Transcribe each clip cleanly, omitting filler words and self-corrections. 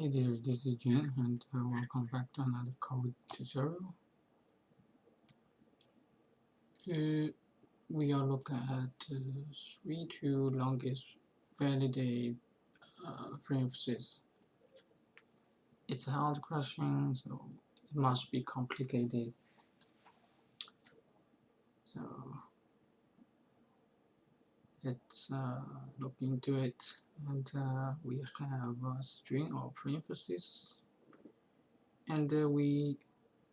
This is Jin, and welcome back to another code tutorial. We are looking at 3 to longest validate parentheses. It's a hard question, so it must be complicated. So let's look into it. And we have a string or parentheses, and we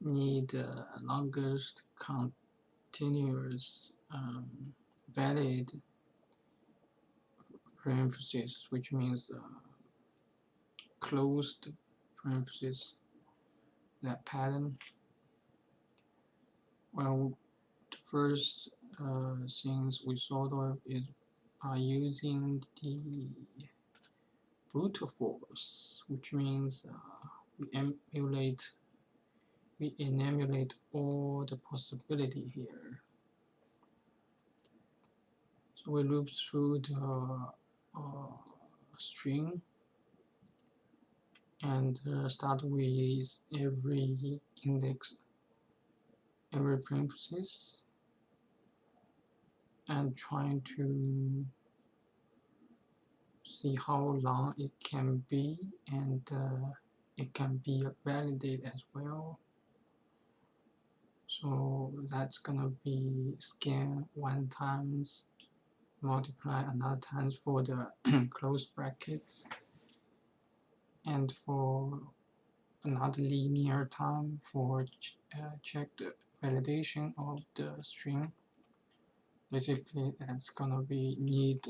need longest continuous valid parentheses, which means closed parentheses, that pattern. Well, the first things we sort of is by using the brute force, which means we enumerate all the possibility here. So we loop through the string and start with every index, every parenthesis, and trying to see how long it can be, and it can be validated as well. So that's gonna be scan one times, multiply another times for the closed brackets, and for another linear time for check the validation of the string. Basically, that's gonna be need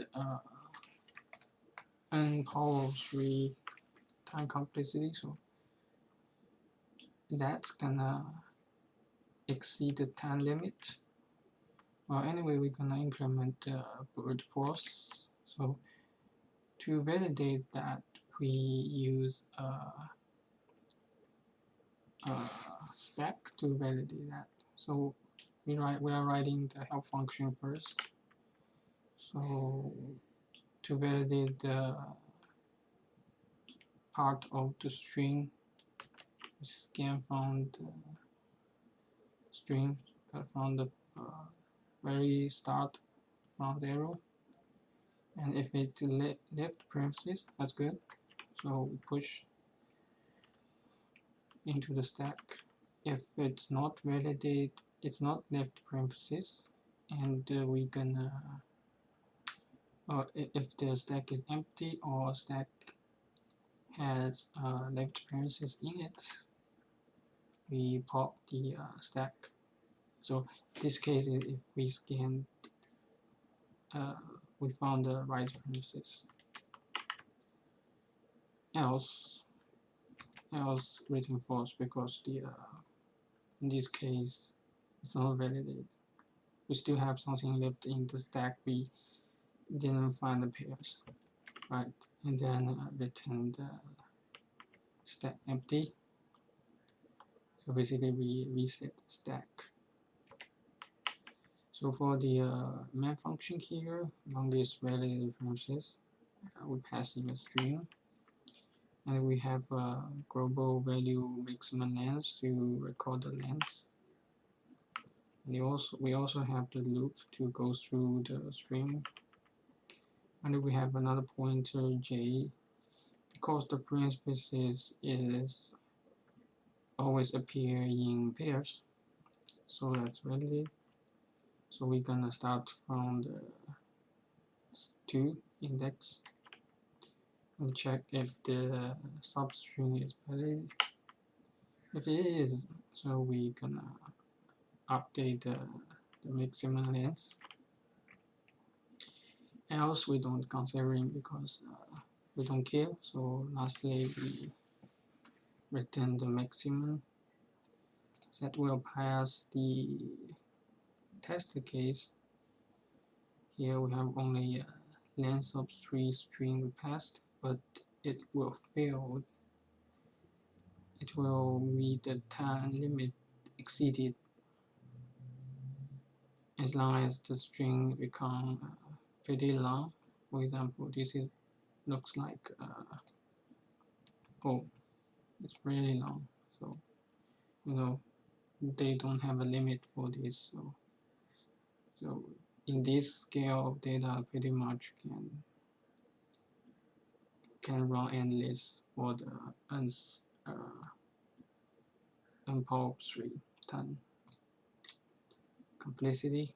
n power of 3 time complexity, so that's gonna exceed the time limit. Well, anyway, we're gonna implement brute force. So to validate that, we use a stack to validate that. So we are writing the help function first. So to validate the part of the string, we scan from the string from the very start from 0, and if it's left parenthesis, that's good. So we push into the stack. If it's not validated, it's not left parenthesis, and we're gonna, if the stack is empty or stack has left parenthesis in it, we pop the stack. So in this case, if we scan, we found the right parenthesis. Else return false, because the in this case it's not validated. We still have something left in the stack. We didn't find the pairs, right? And then return the stack empty. So basically we reset the stack. So for the main function here, longest validated references, we pass in a string, and we have a global value maximum length to record the length. And we also have the loop to go through the string, and we have another pointer j, because the parenthesis is always appear in pairs, so that's valid. So we're gonna start from the 2 index and check if the substring is valid. If it is, so we're gonna update the maximum length. Else we don't consider it, because we don't care. So lastly, we return the maximum. That will pass the test case. Here we have only length of 3 string we passed, but it will fail. It will meet the time limit exceeded as long as the string become pretty long. For example, this looks like oh, it's really long. So they don't have a limit for this. So in this scale of data, pretty much can run endless for the unpower 3 ton complexity.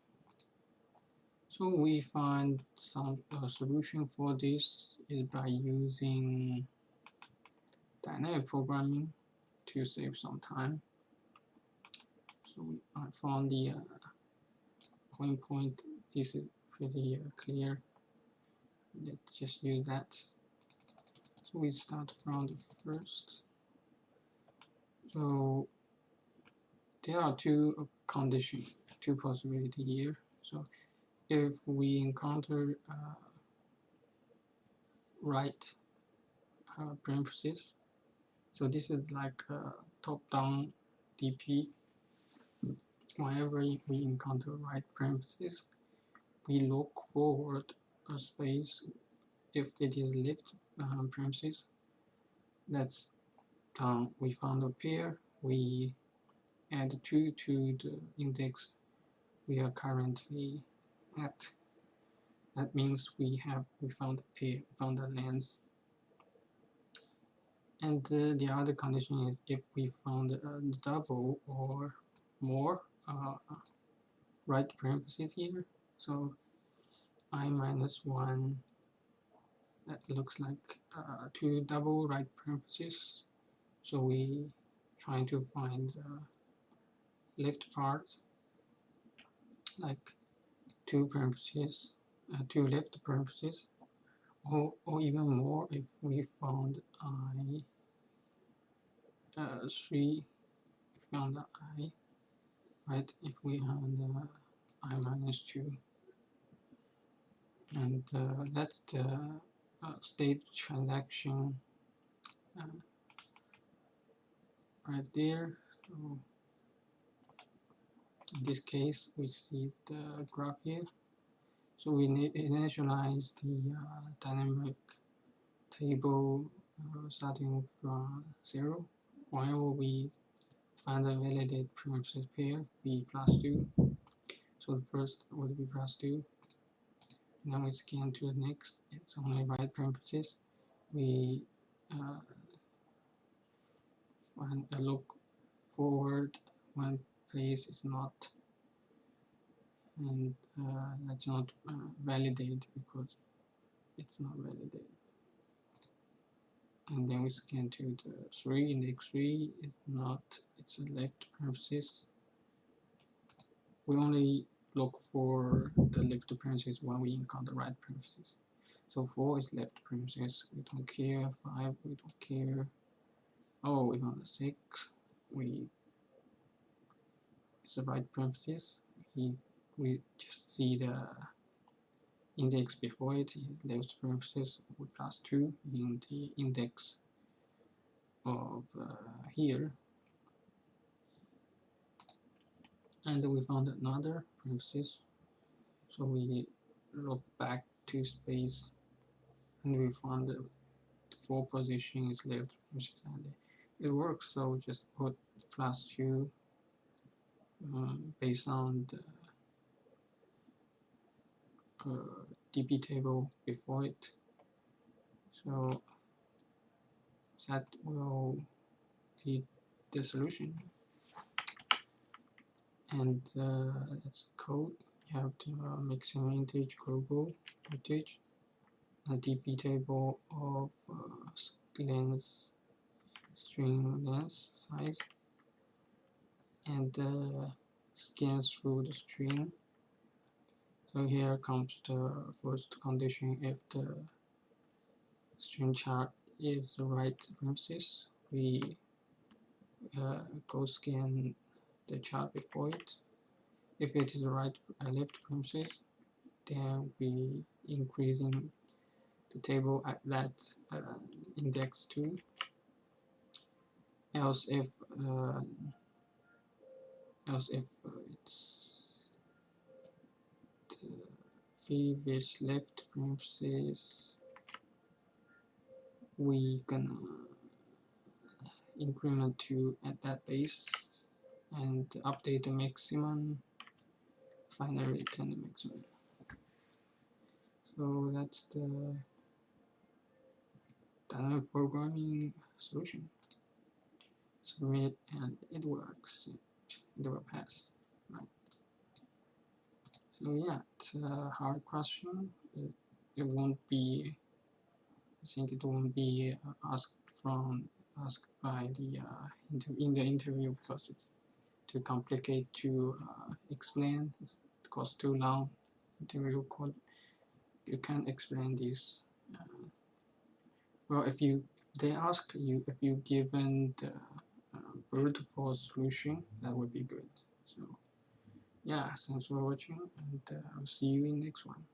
So we find some solution for this is by using dynamic programming to save some time. So I found the point. This is pretty clear. Let's just use that. So we start from the first. So there are two conditions, two possibilities here. So if we encounter right parenthesis, so this is like a top-down DP. Whenever we encounter right parenthesis, we look forward a space. If it is left parenthesis, that's done. We found a pair. We add 2 to the index we are currently at. That means we found a pair, found a length. And the other condition is if we found double or more right parentheses here. So I minus 1, that looks like 2 double right parentheses. So we trying to find the left part, like 2 parentheses, 2 left parentheses, or even more if we found I 3, if we found I, right, if we found I minus 2. And that's the state transaction right there. So in this case, we see the graph here. So we initialize the dynamic table starting from 0. Whenever we find a validated parenthesis pair, b plus 2. So the first would be plus 2. Now we scan to the next. It's only right parenthesis. We find a look forward when place is not, and that's not validated because it's not validated. And then we scan to the 3. Index 3 is not, it's a left parenthesis. We only look for the left parenthesis when we encounter right parenthesis. So 4 is left parenthesis, we don't care. 5, we don't care. Oh, we found a 6, it's a right parenthesis. We just see the index before it is left parenthesis with plus 2 in the index of here. And we found another parenthesis. So we look back to space and we found the 4 position is left parenthesis, and it works. So just put plus 2 based on the DP table before it. So that will be the solution. And that's code. You have to maximum integer global voltage, a DP table of length, string length size, and scan through the string. So here comes the first condition. If the string chart is the right parenthesis, we go scan the chart before it. If it is right left parenthesis, then we increasing the table at that index 2. Else if it's the previous left parenthesis, we gonna increment to at that base and update the maximum, finally return the maximum. So that's the dynamic programming solution. Submit and it works. It will pass, right? So yeah, it's a hard question. It won't be. I think it won't be asked by the in the interview because it's too complicated to explain. It costs too long. Interview code. You can't explain this. Well, if they ask you if you given the brute force solution, that would be good. So yeah, thanks for watching, and I'll see you in next one.